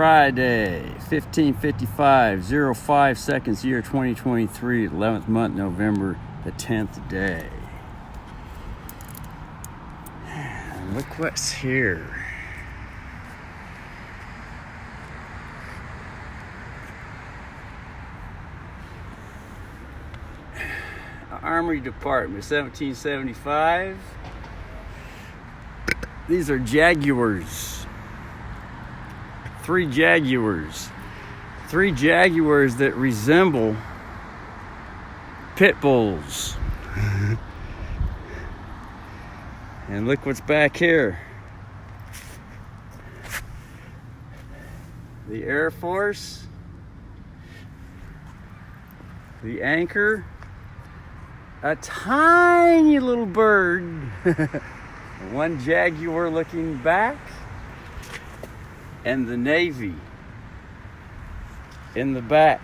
Friday, 15:55, 05 seconds, year 2023, 11th month, November the 10th day. And look what's here. Armory Department, 1775. These are Jaguars. Three Jaguars that resemble pit bulls. And look what's back here. The Air Force, the anchor, a tiny little bird, one Jaguar looking back, and the Navy in the back.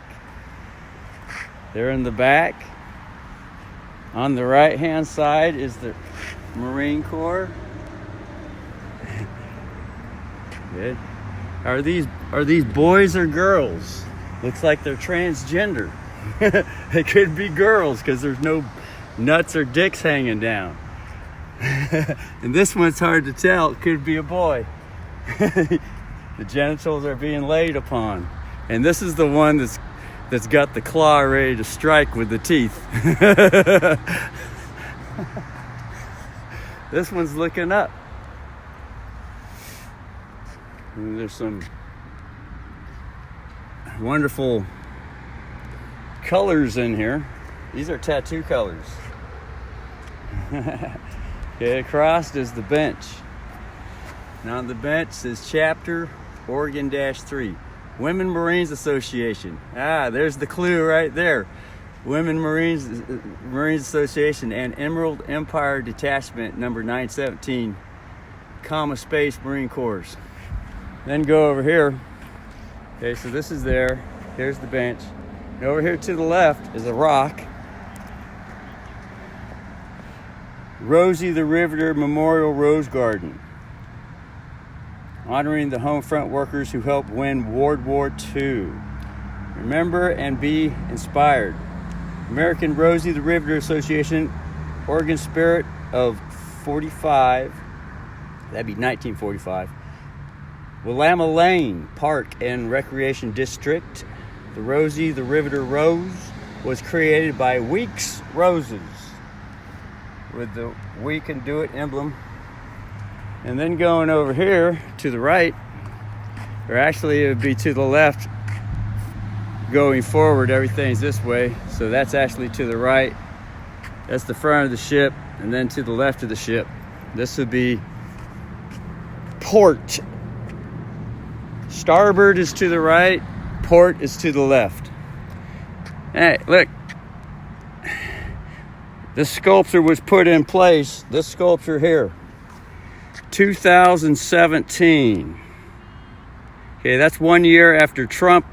They're in the back. On the right hand side is the Marine Corps. Good. Are these boys or girls? Looks like they're transgender. They could be girls because there's no nuts or dicks hanging down. And this one's hard to tell. It could be a boy. The genitals are being laid upon. And this is the one that's got the claw ready to strike with the teeth. This one's looking up. And there's some wonderful colors in here. These are tattoo colors. Okay, across is the bench. Now on the bench is chapter Oregon-3, Women Marines Association. There's the clue right there. Women Marines Association and Emerald Empire Detachment number 917, Space Marine Corps. Then go over here. Okay, so this is there. Here's the bench. And over here to the left is a rock. Rosie the Riveter Memorial Rose Garden, honoring the home front workers who helped win World War II. Remember and be inspired. American Rosie the Riveter Association, Oregon Spirit of 45, that'd be 1945. Willamette Lane Park and Recreation District. The Rosie the Riveter Rose was created by Weeks Roses with the We Can Do It emblem. And then going over here to the right, or actually it would be to the left going forward, everything's this way, so that's actually to the right. That's the front of the ship, and then to the left of the ship, this would be port. Starboard is to the right, port is to the left. Hey, look. This sculpture was put in place, this sculpture here, 2017. Okay, that's 1 year after Trump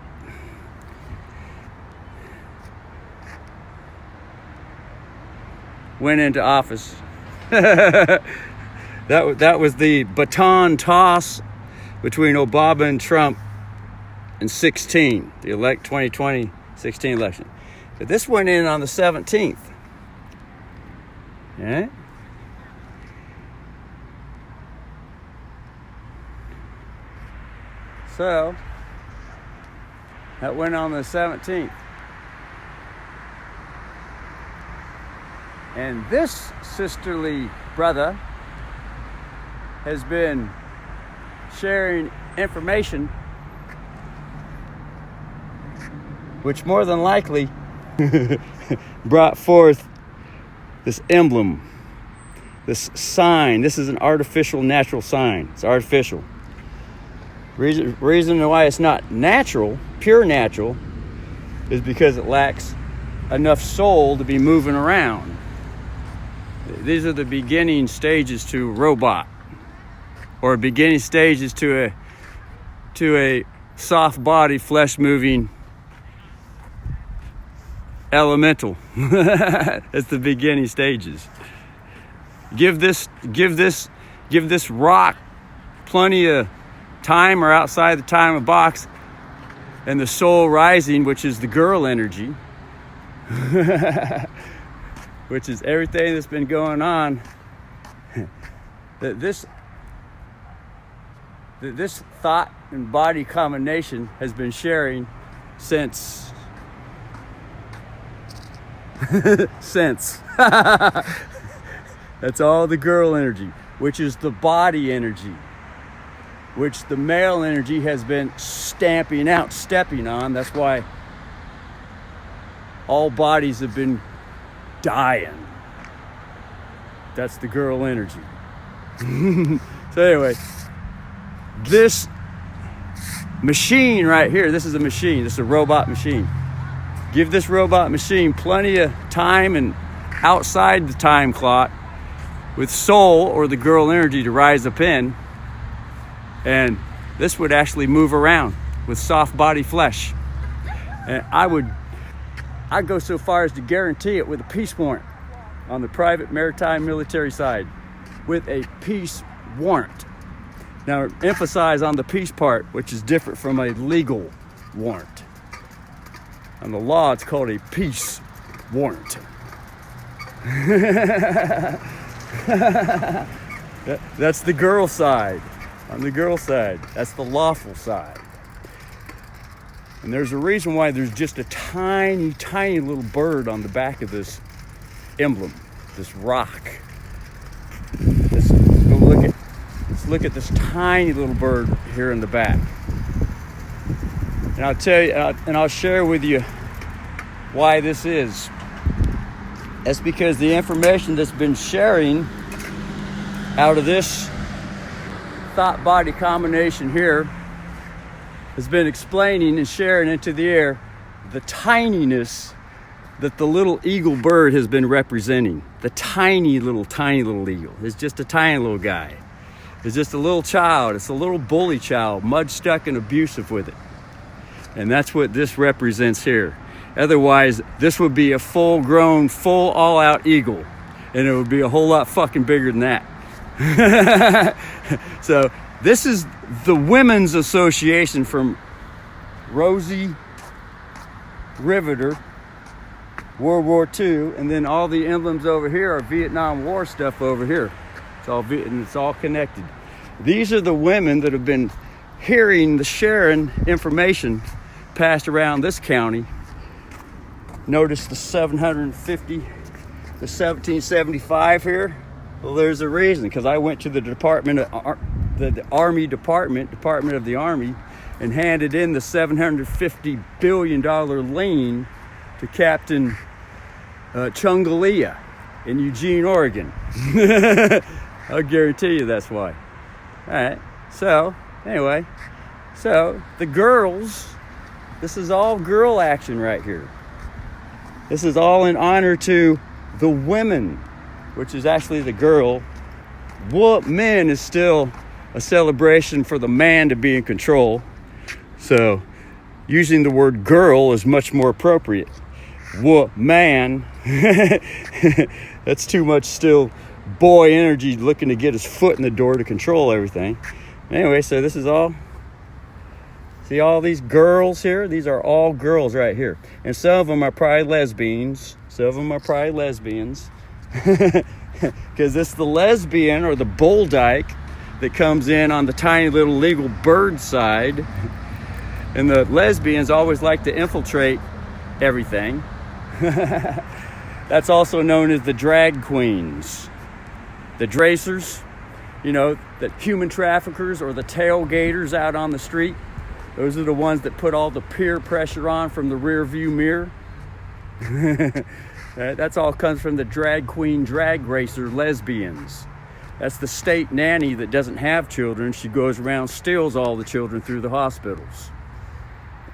went into office. That was the baton toss between Obama and Trump in 16, the 2020 16 election. But this went in on the 17th. Yeah. So that went on the 17th. And this sisterly brother has been sharing information which more than likely brought forth this emblem, this sign. This is an artificial natural sign. It's artificial. Reason why it's not natural, pure natural, is because it lacks enough soul to be moving around. These are the beginning stages to robot, or beginning stages to a soft body, flesh moving elemental. It's the beginning stages. Give this rock plenty of time or outside the time of box, and the soul rising, which is the girl energy, which is everything that's been going on, that this thought and body combination has been sharing since that's all the girl energy, which is the body energy, which the male energy has been stepping on. That's why all bodies have been dying. That's the girl energy. So anyway, this machine right here, this is a machine. This is a robot machine. Give this robot machine plenty of time and outside the time clock with soul or the girl energy to rise up in, and this would actually move around with soft body flesh. And I'd go so far as to guarantee it with a peace warrant on the private maritime military side, with a peace warrant. Now, emphasize on the peace part, which is different from a legal warrant. On the law, it's called a peace warrant. That's the girl side. On the girl side, that's the lawful side. And there's a reason why there's just a tiny, tiny little bird on the back of this emblem, this rock. Let's look at this tiny little bird here in the back. And I'll tell you, and I'll share with you why this is. That's because the information that's been sharing out of this thought-body combination here has been explaining and sharing into the air the tininess that the little eagle bird has been representing. The tiny little eagle. It's just a tiny little guy. It's just a little child. It's a little bully child, mud stuck and abusive with it. And that's what this represents here. Otherwise, this would be a full-grown, full all-out eagle. And it would be a whole lot fucking bigger than that. So this is the Women's Association from Rosie Riveter, World War II, and then all the emblems over here are Vietnam War stuff over here. It's all connected. These are the women that have been hearing the sharing information passed around this county. Notice the 750, the 1775 here. Well, there's a reason, because I went to the the Army Department of the Army, and handed in the $750 billion lien to Captain Chungalia in Eugene, Oregon. I'll guarantee you that's why. All right. So anyway, so the girls, this is all girl action right here. This is all in honor to the women, which is actually the girl. Men is still a celebration for the man to be in control. So using the word girl is much more appropriate. Man, that's too much still boy energy looking to get his foot in the door to control everything. Anyway, so this is all, see all these girls here? These are all girls right here. And some of them are probably lesbians. Because this is the lesbian or the bull dyke that comes in on the tiny little legal bird side. And the lesbians always like to infiltrate everything. That's also known as the drag queens. The dracers, the human traffickers or the tailgaters out on the street. Those are the ones that put all the peer pressure on from the rear view mirror. That's all comes from the drag queen, drag racer, lesbians. That's the state nanny that doesn't have children. She goes around, steals all the children through the hospitals.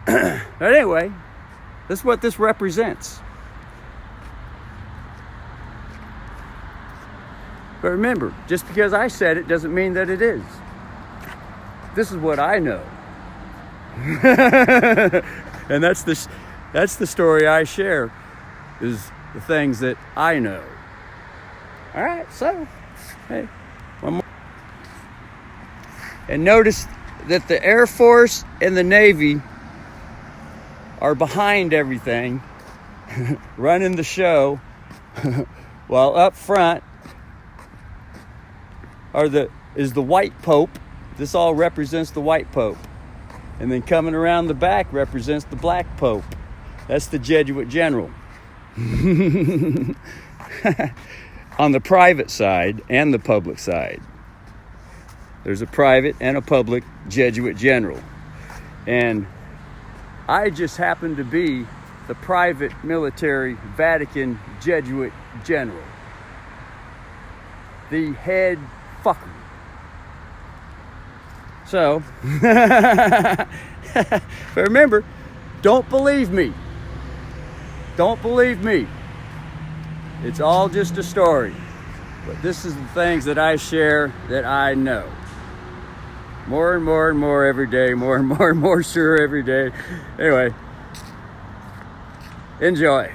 But anyway, that's what this represents. But remember, just because I said it doesn't mean that it is. This is what I know. And that's the story I share, is the things that I know. All right, so, hey, one more. And notice that the Air Force and the Navy are behind everything, running the show, while up front is the white pope. This all represents the white pope. And then coming around the back represents the black pope. That's the Jesuit general. On the private side and the public side. There's a private and a public Jesuit general. And I just happen to be the private military Vatican Jesuit general. The head fucker. So, but remember, don't believe me. Don't believe me. It's all just a story. But this is the things that I share that I know. More and more and more every day. More and more and more sure every day. Anyway, enjoy.